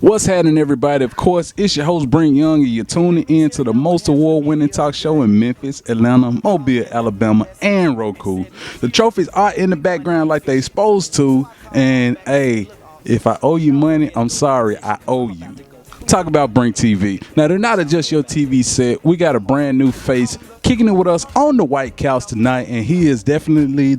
What's happening, everybody? Of course, it's your host, Brink Young, and you're tuning in to the most award-winning talk show in Memphis, Atlanta, Mobile, Alabama, and Roku. The trophies are in the background like they supposed to, and hey, if I owe you money, I'm sorry, I owe you. Talk about BrinkTV. Now, they're not just your TV set. We got a brand new face kicking it with us on the white couch tonight, and he is definitely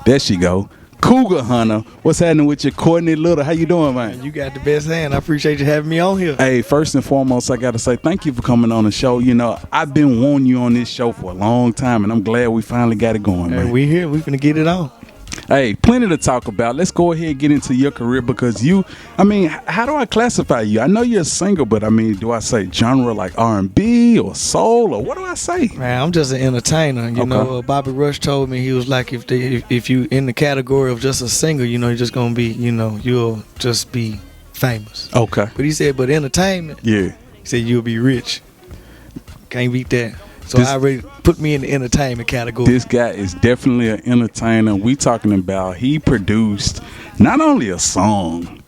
there she go, Cougar Hunter. What's happening with you, Courtney Little? How you doing, man? You got the best hand. I appreciate you having me on here. Hey, first and foremost, I got to say thank you for coming on the show. You know, I've been wanting you on this show for a long time, and I'm glad we finally got it going, man. Hey, we here. We finna get it on. Hey, plenty to talk about. Let's go ahead and get into your career because how do I classify you? I know you're a singer, but do I say genre like R&B or soul, or what do I say? Man, I'm just an entertainer. You know, Bobby Rush told me, he was like, if you in the category of just a singer, you know, you're just gonna be, you know, you'll just be famous. Okay. But he said, but entertainment, yeah, he said you'll be rich. Can't beat that. So I already put me in the entertainment category. This guy is definitely an entertainer. We talking about he produced not only a song,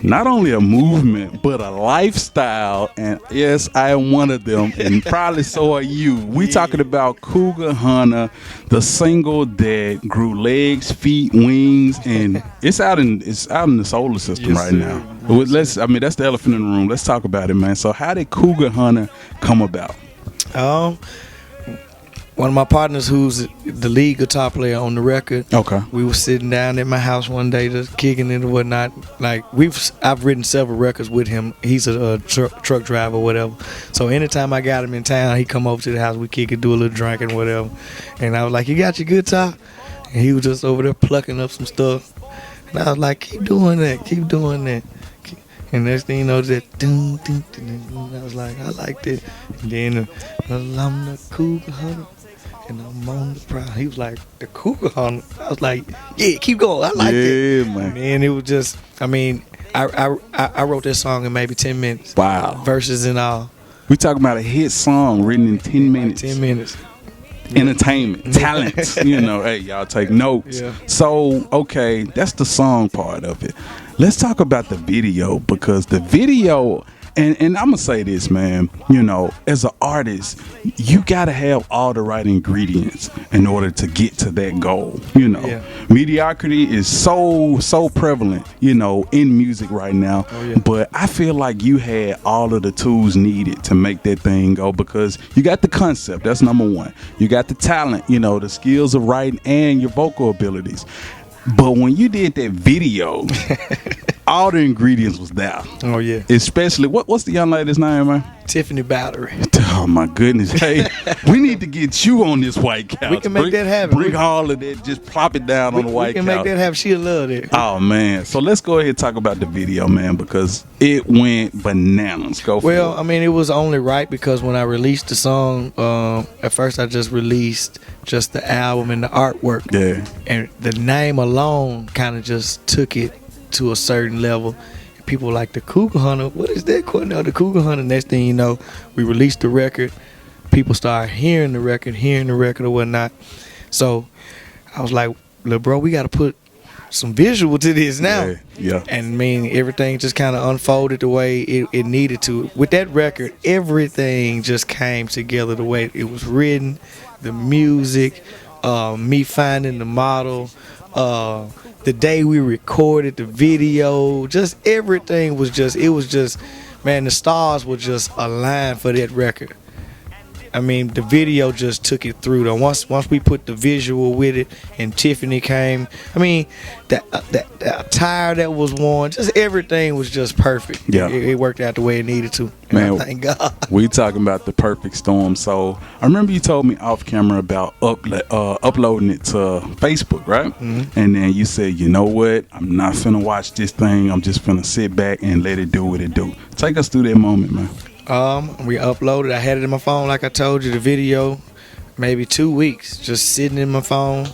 not only a movement, but a lifestyle. And yes, I am one of them, and probably so are you. We talking about Cougar Hunter, the single that grew legs, feet, wings, and it's out in the solar system right now. That's the elephant in the room. Let's talk about it, man. So how did Cougar Hunter come about? One of my partners, who's the lead guitar player on the record. Okay. We were sitting down at my house one day, just kicking it and whatnot. Like I've written several records with him. He's a truck driver, or whatever. So anytime I got him in town, he come over to the house. We kick it, do a little drinking, whatever. And I was like, "You got your guitar?" And he was just over there plucking up some stuff. And I was like, "Keep doing that, keep doing that." And next thing you know, that ding, ding, ding, ding. I was like, I liked it. And then I'm the Cougar Hunter, and I'm on the prowl. He was like, the Cougar Hunter. I was like, yeah, keep going. I liked it. Yeah, man. And it was just, I wrote that song in maybe 10 minutes. Wow. Verses and all. We talking about a hit song written in 10 minutes. 10 minutes. Entertainment, talent, you know, hey, y'all take notes. Yeah. So, okay, that's the song part of it. Let's talk about the video, because the video, and I'm gonna say this, man, you know, as an artist, you gotta have all the right ingredients in order to get to that goal. You know, mediocrity is so prevalent, you know, in music right now. But I feel like you had all of the tools needed to make that thing go, because you got the concept, that's number one. You got the talent, you know, the skills of writing and your vocal abilities. But when you did that video, all the ingredients was there. Oh yeah. Especially what's the young lady's name, man? Tiffany Battery. Oh my goodness. Hey, we need to get you on this white couch. We can make that happen. Bring all of that, just plop it down on the white couch. We can make that happen. She'll love it. Oh man. So let's go ahead and talk about the video, man, because it went bananas. Go for it. Well, it was only right because when I released the song, at first I just released just the album and the artwork. Yeah. And the name alone kind of just took it to a certain level. People were like, the Cougar Hunter, what is that? The Cougar Hunter. Next thing you know, we released the record. People started hearing the record or whatnot. So I was like, little bro, we got to put some visual to this now. Yeah. And everything just kind of unfolded the way it needed to. With that record, everything just came together the way it was written, the music, me finding the model, the day we recorded the video, just everything was just, man, the stars were just aligned for that record. The video just took it through though. Once we put the visual with it and Tiffany came, that attire that was worn, just everything was just perfect. Yeah. It worked out the way it needed to. Man, thank God. We talking about the perfect storm. So I remember you told me off camera about uploading it to Facebook, right? Mm-hmm. And then you said, you know what? I'm not finna watch this thing. I'm just finna sit back and let it do what it do. Take us through that moment, man. We uploaded. I had it in my phone, like I told you. The video, maybe 2 weeks, just sitting in my phone.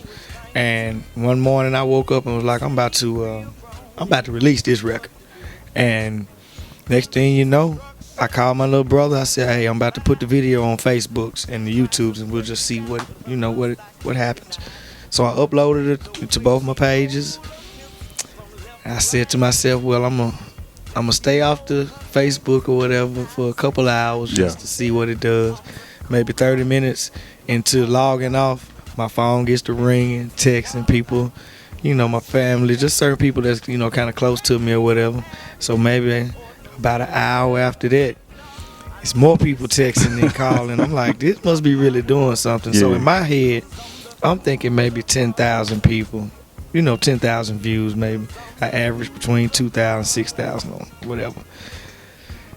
And one morning I woke up and was like, I'm about to release this record. And next thing you know, I called my little brother. I said, hey, I'm about to put the video on Facebooks and the YouTubes, and we'll just see what happens. So I uploaded it to both my pages. I said to myself, well, I'm gonna I'ma stay off the Facebook or whatever for a couple of hours just to see what it does. Maybe 30 minutes into logging off, my phone gets to ringing, texting people, you know, my family, just certain people that's, you know, kind of close to me or whatever. So maybe about an hour after that, it's more people texting and calling. I'm like, this must be really doing something. So in my head, I'm thinking maybe 10,000 people, you know, 10,000 views maybe. I average between 2,000, 6,000 or whatever.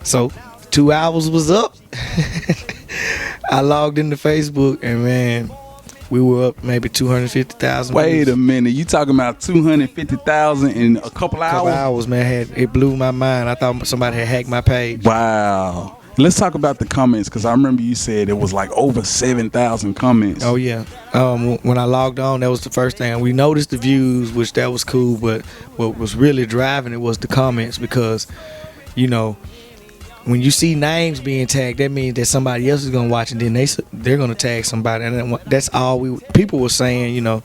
So 2 hours was up. I logged into Facebook and man, we were up maybe 250,000. Wait a minute, you talking about 250,000 in a couple hours? Couple hours, man. It blew my mind. I thought somebody had hacked my page. Wow. Let's talk about the comments, because I remember you said it was like over 7,000 comments. Oh yeah. When I logged on, that was the first thing. We noticed the views, which that was cool, but what was really driving it was the comments, because, you know, when you see names being tagged, that means that somebody else is gonna watch, and then they're gonna tag somebody, and that's all people were saying. You know,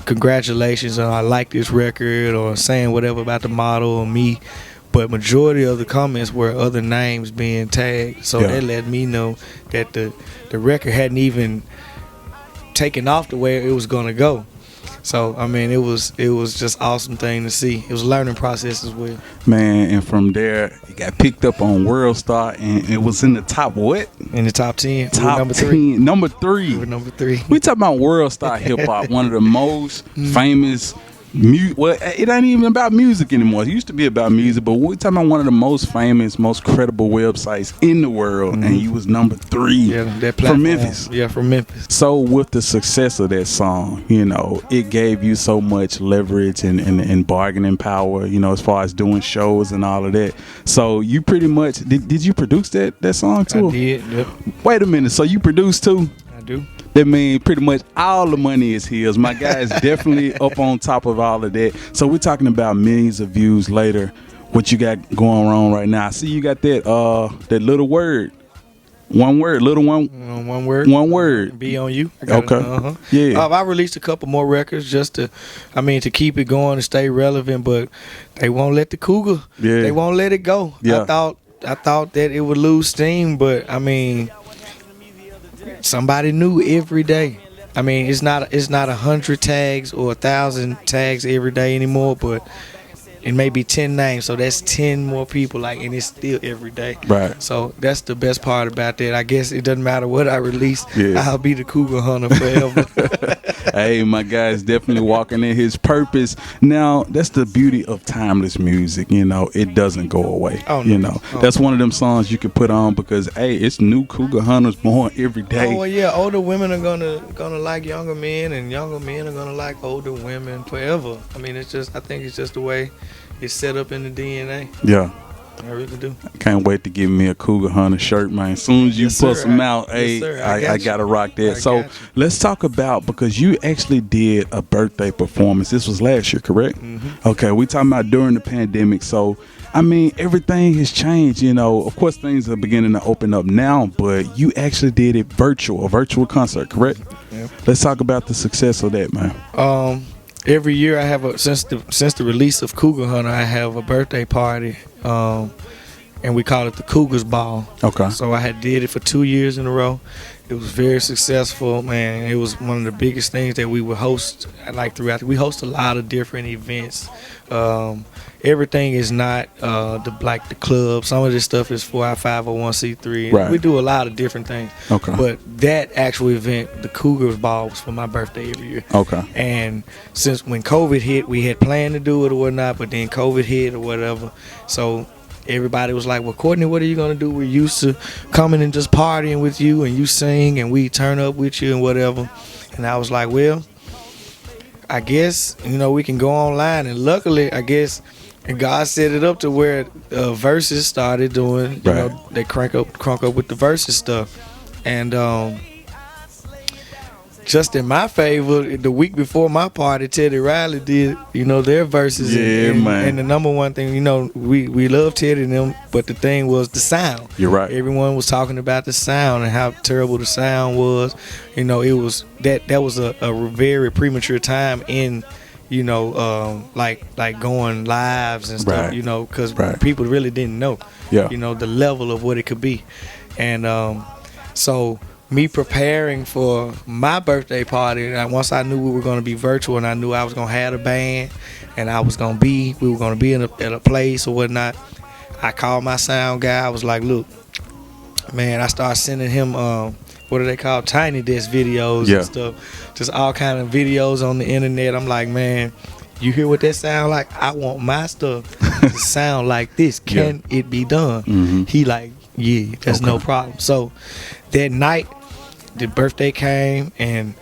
congratulations, or I like this record, or saying whatever about the model or me. But majority of the comments were other names being tagged, so that let me know that the record hadn't even taken off the way it was gonna go. So I mean, it was just awesome thing to see. It was a learning process as well. Man, and from there it got picked up on World Star, and it was in the top what? In the top 10. Top number 10. Number 3. We were number 3. We talking about World Star Hip Hop, one of the most famous. Well, it ain't even about music anymore. It used to be about music, but we're talking about one of the most famous, most credible websites in the world, and you was number 3 from Memphis. Yeah, from Memphis. So with the success of that song, you know, it gave you so much leverage and bargaining power, you know, as far as doing shows and all of that. So you pretty much, did you produce that song too? I did, yep. Wait a minute, so you produced too? I do. That means pretty much all the money is his. My guy is definitely up on top of all of that. So we're talking about millions of views later. What you got going on right now? I see you got that little word. One word, little one. One word. One word. Be on you. Okay. Yeah. I released a couple more records just to keep it going and stay relevant, but they won't let the cougar. Yeah. They won't let it go. Yeah. I thought that it would lose steam, but I mean, somebody new every day. I mean, it's not 100 tags or 1,000 tags every day anymore, but it may be 10 names, so that's 10 more people, like, and it's still every day. Right. So that's the best part about that. I guess it doesn't matter what I release. Yeah. I'll be the cougar hunter forever. Hey, my guy's definitely walking in his purpose. Now, that's the beauty of timeless music. You know, it doesn't go away. Oh, no. You know, that's one of them songs you can put on because, hey, it's new cougar hunters born every day. Oh, well, yeah, older women are gonna like younger men, and younger men are gonna like older women forever. I mean, I think it's just the way it's set up in the DNA. Yeah. I really do. I can't wait to give me a Cougar Hunter shirt, man. As soon as you bust them out, I gotta rock that. So let's talk about, because you actually did a birthday performance. This was last year, correct? Mm-hmm. Okay, we talking about during the pandemic. So, I mean, everything has changed. You know, of course, things are beginning to open up now, but you actually did it a virtual concert, correct? Yeah. Let's talk about the success of that, man. Every year I have since the release of Cougar Hunter, I have a birthday party, and we call it the Cougars Ball. Okay. So I did it for 2 years in a row. It was very successful, man. It was one of the biggest things that we would host. Throughout, we host a lot of different events. Everything is not the club. Some of this stuff is for our 501c3. Right. We do a lot of different things. Okay. But that actual event, the Cougars Ball, was for my birthday every year. Okay. And since when COVID hit, we had planned to do it or whatnot, but then COVID hit or whatever. So everybody was like, well, Courtney, what are you going to do? We're used to coming and just partying with you, and you sing, and we turn up with you and whatever. And I was like, well, I guess, we can go online. And luckily, I guess, and God set it up to where Versus started doing, they crank up with the Versus stuff. And just in my favor, the week before my party, Teddy Riley did, their verses. Yeah, man. And the number one thing, we love Teddy and them, but the thing was the sound. You're right. Everyone was talking about the sound and how terrible the sound was. It was that was a very premature time in you know, like going lives and stuff, Right. you know, because Right. people really didn't know, Yeah. you know, the level of what it could be. And so me preparing for my birthday party, and once I knew we were going to be virtual, and I knew I was going to have a band, and we were going to be at a place or whatnot, I called my sound guy. I was like, look, man, I started sending him what are they called, tiny desk videos Yeah. and stuff, just all kind of videos on the internet. I'm like, man, you hear what that sound like? I want my stuff to sound like this. Can it be done? Mm-hmm. He like, yeah, that's no problem. So that night, the birthday came, and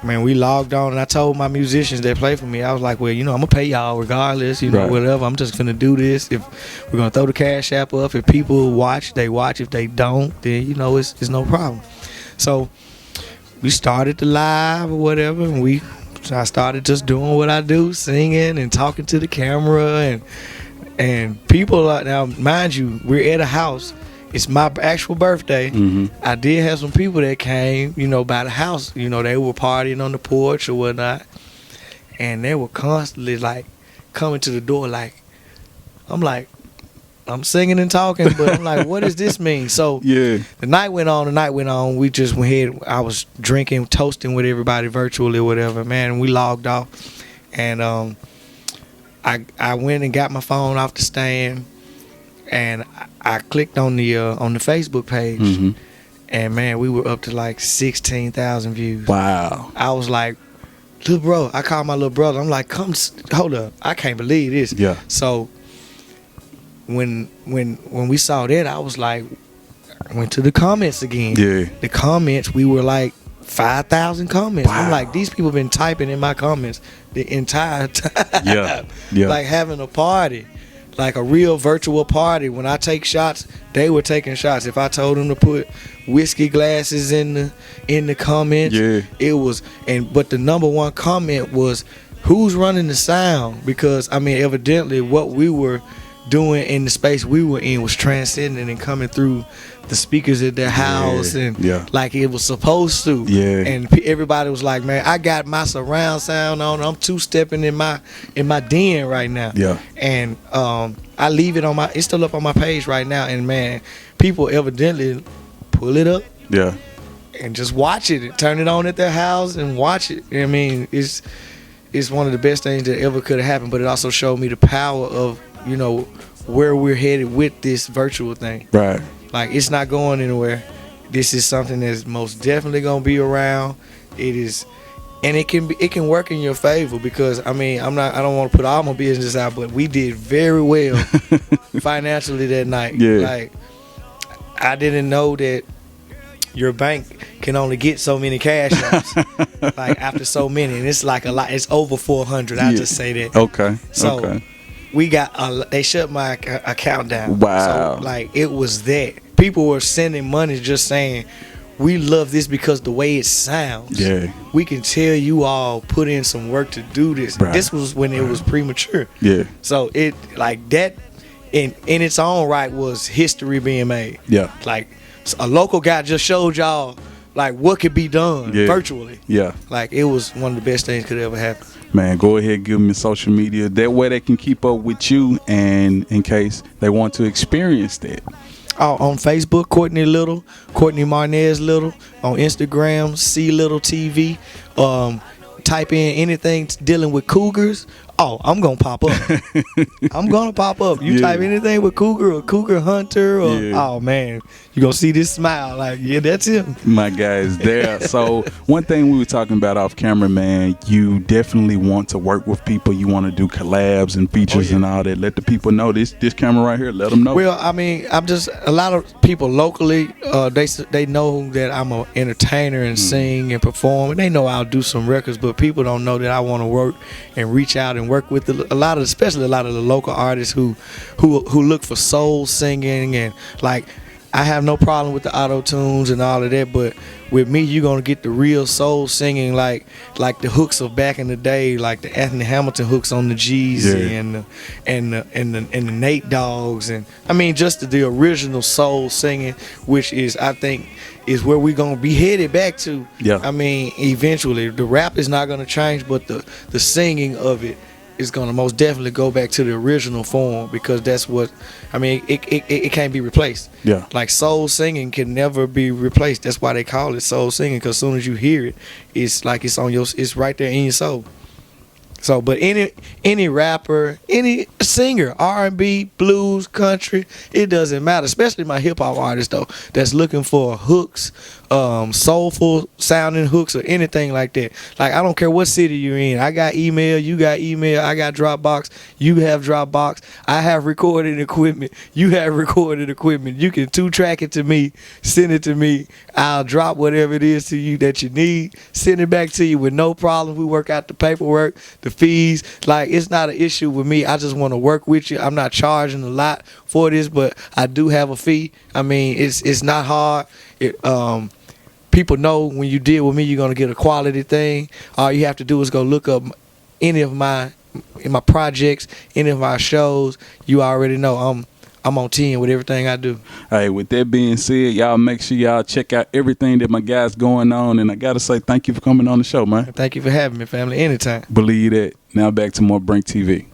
man, we logged on, and I told my musicians that play for me, I was like, well, you know, I'm gonna pay y'all regardless, you know, Right. whatever. I'm just gonna do this. If we're gonna throw the Cash App up, if people watch, they watch. If they don't, then you know it's no problem. So we started the live or whatever, and I started just doing what I do, singing and talking to the camera, and people are, now mind you, we're at a house. It's my actual birthday. Mm-hmm. I did have some people that came, you know, by the house. You know, they were partying on the porch or whatnot, and they were constantly like coming to the door. Like, I'm singing and talking, but I'm like, what does this mean? So Yeah. the night went on. We just went ahead. I was drinking, toasting with everybody virtually or whatever, man. And we logged off, and I went and got my phone off the stand, and I clicked on the Facebook page, Mm-hmm. and man, we were up to like 16,000 views. Wow. I was like, little bro, I called my little brother. I'm like, come, hold up, I can't believe this. Yeah. So when we saw that, I was like, I went to the comments again. Yeah. The comments, we were like 5,000 comments. Wow. I'm like, these people been typing in my comments the entire time. Yeah. Yeah. Like having a party, like a real virtual party. When I take shots, they were taking shots. If I told them to put whiskey glasses in the comments, Yeah. it was. But the number one comment was, who's running the sound? Because I mean, evidently what we were doing in the space we were in was transcending and coming through the speakers at their house, and like it was supposed to. Yeah. And everybody was like, man, I got my surround sound on. I'm two-stepping in my den right now. Yeah. And I leave it on it's still up on my page right now. And man, people evidently pull it up. Yeah. And just watch it and turn it on at their house and watch it. I mean, it's one of the best things that ever could have happened. But it also showed me the power of, you know, where we're headed with this virtual thing. Right. Like, it's not going anywhere. This is something that's most definitely gonna be around. It is, and it can work in your favor, because I mean, I don't want to put all my business out, but we did very well financially that night. Yeah. Like, I didn't know that your bank can only get so many cash apps, like after so many, and it's like a lot. It's over 400. I just say that. Okay. So okay. we got they shut my account down. Wow. So like it was that people were sending money just saying, we love this because the way it sounds. Yeah. We can tell you all put in some work to do this. Right. This was when it was premature. Yeah. So it like that in its own right was history being made. Yeah. Like a local guy just showed y'all like what could be done virtually. Yeah. Like it was one of the best things could ever happen. Man, go ahead, give them your social media. That way they can keep up with you, and in case they want to experience that. Oh, on Facebook, Courtney Little, Courtney Marnez Little. On Instagram, C Little TV. Type in anything dealing with cougars. Oh, I'm gonna pop up. I'm gonna pop up. You type anything with cougar or cougar hunter, or oh man, you gonna see this smile. Like, yeah, that's him. My guy is there. So one thing we were talking about off camera, man, you definitely want to work with people. You want to do collabs and features and all that. Let the people know this camera right here. Let them know. Well, I mean, I'm just a lot of people locally. They know that I'm an entertainer and sing and perform. And they know I'll do some records, but people don't know that I want to work and reach out and work with especially a lot of the local artists who look for soul singing, and like I have no problem with the auto tunes and all of that, but with me, you're gonna get the real soul singing, like the hooks of back in the day, like the Anthony Hamilton hooks on the Jeezy and the Nate Dogs, and I mean just the original soul singing, which is, I think, is where we're gonna be headed back to. Yeah. I mean, eventually the rap is not gonna change, but the singing of it is gonna most definitely go back to the original form, because that's what, I mean, it can't be replaced. Yeah. Like soul singing can never be replaced. That's why they call it soul singing, because as soon as you hear it, it's like it's right there in your soul. So, but any rapper, any singer, R&B, blues, country, it doesn't matter. Especially my hip hop artists though, that's looking for hooks, soulful sounding hooks or anything like that. Like, I don't care what city you're in. I got email, you got email. I got Dropbox, you have Dropbox. I have recording equipment, you have recorded equipment. You can 2-track it to me, send it to me. I'll drop whatever it is to you that you need, send it back to you with no problem. We work out the paperwork, the fees. Like, it's not an issue with me. I just want to work with you. I'm not charging a lot for this, but I do have a fee. I mean, it's not hard. People know when you deal with me, you're gonna get a quality thing. All you have to do is go look up any of my projects, any of my shows. You already know I'm on 10 with everything I do. Hey, with that being said, y'all make sure y'all check out everything that my guys going on, and I gotta say thank you for coming on the show, man. Thank you for having me, family. Anytime. Believe that. Now back to more Brink TV.